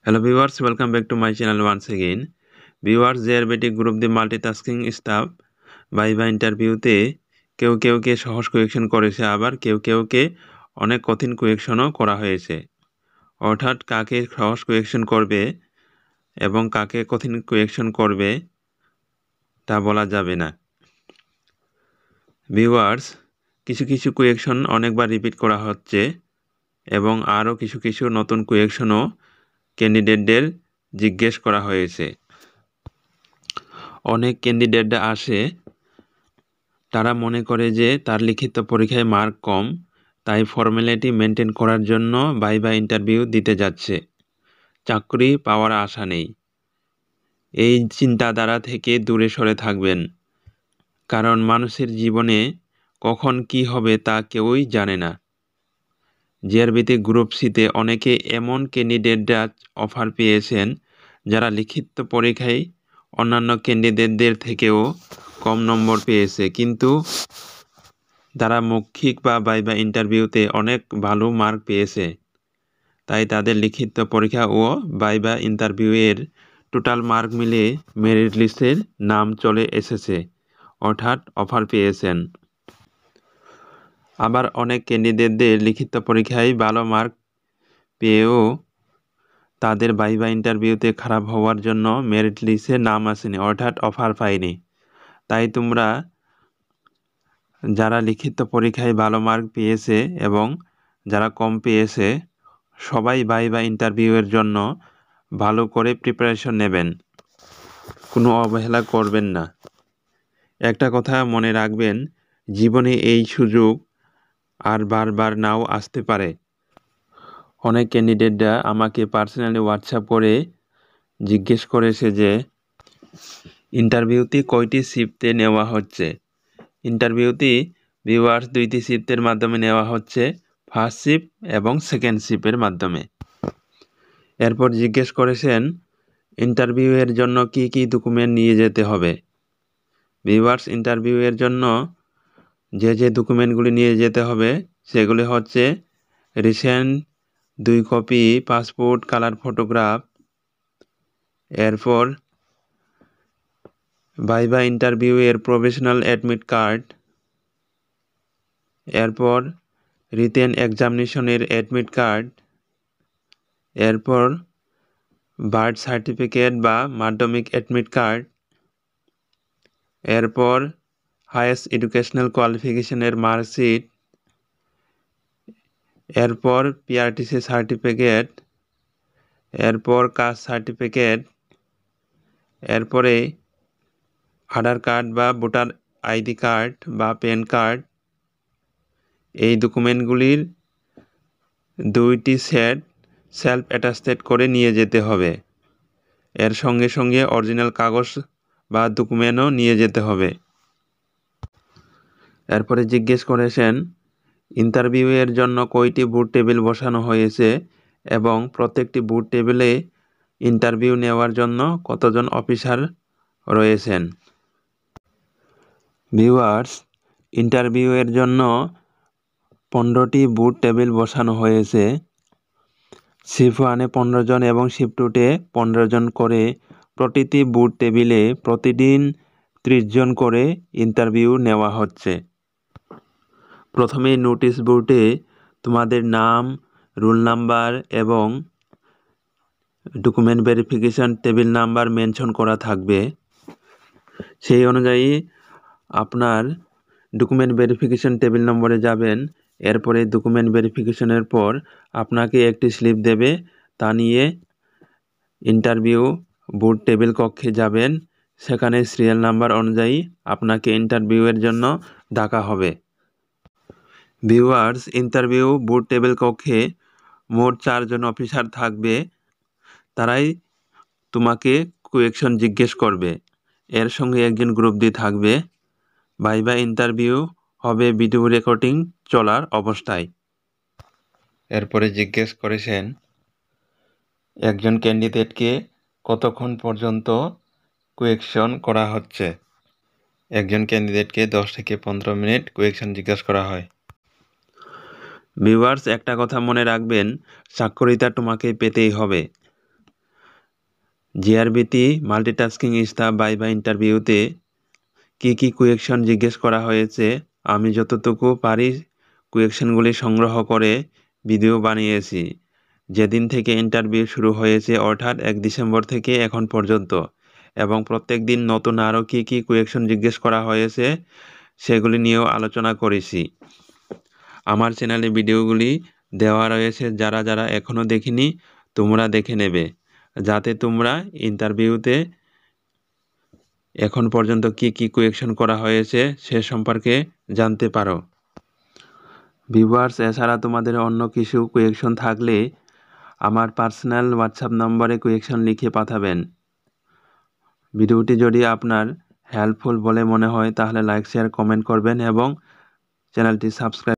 Hello viewers, welcome back to my channel once again. Viewers, JRBT group the multitasking staff viva ইন্টারভিউতে কেউ সহজ question করেছে, আবার কেউকে অনেক কঠিন কোয়েকশনও করা হয়েছে। অর্থাৎ কাকে সহজ কোয়েকশন করবে এবং কাকে কঠিন কোয়েকশন করবে তা বলা যাবে না। ভিউয়ার্স, কিছু কোয়েকশন অনেকবার রিপিট করা হচ্ছে এবং আরও কিছু নতুন কোয়েকশনও ক্যান্ডিডেটদের জিজ্ঞেস করা হয়েছে। অনেক ক্যান্ডিডেটরা আসে, তারা মনে করে যে তার লিখিত পরীক্ষায় মার্ক কম, তাই ফর্মালিটি মেনটেন করার জন্য ভাইভা ইন্টারভিউ দিতে যাচ্ছে, চাকরি পাওয়ার আশা নেই। এই চিন্তাধারা থেকে দূরে সরে থাকবেন, কারণ মানুষের জীবনে কখন কি হবে তা কেউই জানে না। জেআরবিতে গ্রুপ সিতে অনেকে এমন ক্যান্ডিডেটরা অফার পেয়েছেন যারা লিখিত পরীক্ষায় অন্যান্য ক্যান্ডিডেটদের থেকেও কম নম্বর পেয়েছে, কিন্তু তারা মৌখিক বা ভাইভা ইন্টারভিউতে অনেক ভালো মার্ক পেয়েছে। তাই তাদের লিখিত পরীক্ষা ও ভাইভা ইন্টারভিউয়ের টোটাল মার্ক মিলে মেরিট লিস্টের নাম চলে এসেছে, অর্থাৎ অফার পেয়েছেন। আবার অনেক ক্যান্ডিডেটদের লিখিত পরীক্ষায় ভালো মার্ক পেয়েও তাদের ভাইভা ইন্টারভিউতে খারাপ হওয়ার জন্য মেরিট লিস্টে নাম আসেনি, অর্থাৎ অফার পায়নি। তাই তোমরা যারা লিখিত পরীক্ষায় ভালো মার্ক পেয়েছে এবং যারা কম পেয়েছে, সবাই ভাইভা ইন্টারভিউয়ের জন্য ভালো করে প্রিপারেশন নেবেন, কোনো অবহেলা করবেন না। একটা কথা মনে রাখবেন, জীবনে এই সুযোগ আর বারবার নাও আসতে পারে। অনেক ক্যান্ডিডেটরা আমাকে পার্সোনালি হোয়াটসঅ্যাপ করে জিজ্ঞেস করেছে যে ইন্টারভিউতে কয়টি শিফটে নেওয়া হচ্ছে। ইন্টারভিউতে ভিউয়ার্স 2টি শিফটের মাধ্যমে নেওয়া হচ্ছে, ফার্স্ট শিফট এবং সেকেন্ড শিফটের মাধ্যমে। এরপর জিজ্ঞেস করেছেন ইন্টারভিউয়ের জন্য কি ডকুমেন্ট নিয়ে যেতে হবে। ভিউয়ার্স, ইন্টারভিউয়ের জন্য যে ডকুমেন্টগুলি নিয়ে যেতে হবে সেগুলি হচ্ছে recent 2 copy passport colour photograph, এরপর ভাইভা ইন্টারভিউয়ের প্রফেশনাল অ্যাডমিট কার্ড, এরপর রিটেন এক্সামিনেশনের অ্যাডমিট কার্ড, এরপর বার্থ সার্টিফিকেট বা মাধ্যমিক অ্যাডমিট কার্ড, এরপর হাইয়েস্ট এডুকেশনাল কোয়ালিফিকেশনের মার্কশিট, এরপর পিআরটিসি সার্টিফিকেট, এরপর কাস্ট সার্টিফিকেট, এরপরে আধার কার্ড বা ভোটার আইডি কার্ড বা প্যান কার্ড। এই ডকুমেন্টগুলির 2টি সেট সেলফ অ্যাটাস্টেড করে নিয়ে যেতে হবে। এর সঙ্গে অরিজিনাল কাগজ বা ডকুমেন্টও নিয়ে যেতে হবে। এরপরে জিজ্ঞেস করেছেন ইন্টারভিউয়ের জন্য কয়টি বুথ টেবিল বসানো হয়েছে এবং প্রত্যেকটি বুথ টেবিলে ইন্টারভিউ নেওয়ার জন্য কতজন অফিসার রয়েছেন। ভিউয়ার্স, ইন্টারভিউয়ের জন্য 15টি বুথ টেবিল বসানো হয়েছে। শিফট 1-এ 15 জন এবং শিফট 2-তে 15 জন করে। প্রতিটি বুথ টেবিলে প্রতিদিন 30 জন করে ইন্টারভিউ নেওয়া হচ্ছে। প্রথমে নোটিশ বোর্ডে তোমাদের নাম, রোল নাম্বার এবং document verification table number mention করা থাকবে। সেই অনুযায়ী আপনার ডকুমেন্ট ভেরিফিকেশন টেবিল নম্বরে যাবেন। এরপরে ডকুমেন্ট ভেরিফিকেশনের পর আপনাকে একটি স্লিপ দেবে, তা নিয়ে ইন্টারভিউ বুথ টেবিল কক্ষে যাবেন। সেখানে সিরিয়াল নাম্বার অনুযায়ী আপনাকে ইন্টারভিউয়ের জন্য ডাকা হবে। ভিউয়ার্স, ইন্টারভিউ বুথ টেবিল কক্ষে মোট 4 জন অফিসার থাকবে। তারাই তোমাকে কোয়েকশন জিজ্ঞেস করবে। এর সঙ্গে একজন গ্রুপ ডি থাকবে। ভাইভা ইন্টারভিউ হবে ভিডিও রেকর্ডিং চলার অবস্থায়। এরপরে জিজ্ঞেস করেছেন একজন ক্যান্ডিডেটকে কতক্ষণ পর্যন্ত কোয়েকশন করা হচ্ছে। একজন ক্যান্ডিডেটকে 10 থেকে 15 মিনিট কোয়েকশন জিজ্ঞাসা করা হয়। ভিউয়ার্স, একটা কথা মনে রাখবেন, চাকরিটা তোমাকে পেতেই হবে। জিআরবিতে মাল্টিটাস্কিং ইজ দ্য ভাইভা ইন্টারভিউতে কি কোয়েকশন জিজ্ঞেস করা হয়েছে আমি যতটুকু পারি কোয়েকশনগুলি সংগ্রহ করে ভিডিও বানিয়েছি। যেদিন থেকে ইন্টারভিউ শুরু হয়েছে অর্থাৎ 1 ডিসেম্বর থেকে এখন পর্যন্ত, এবং প্রত্যেক দিন নতুন আরও কি কোয়েকশন জিজ্ঞেস করা হয়েছে সেগুলি নিয়েও আলোচনা করেছি। আমার চ্যানেলে ভিডিওগুলি দেওয়া রয়েছে, যারা এখনও দেখেনি তোমরা দেখে নেবে, যাতে তোমরা ইন্টারভিউতে এখন পর্যন্ত কি কোয়েকশন করা হয়েছে সে সম্পর্কে জানতে পারো। ভিউয়ার্স, এছাড়া তোমাদের অন্য কিছু কোয়েকশন থাকলে আমার পার্সোনাল হোয়াটসঅ্যাপ নম্বরে কোয়েকশন লিখে পাঠাবেন। ভিডিওটি যদি আপনার হেল্পফুল বলে মনে হয় তাহলে লাইক শেয়ার কমেন্ট করবেন এবং চ্যানেলটি সাবস্ক্রাইব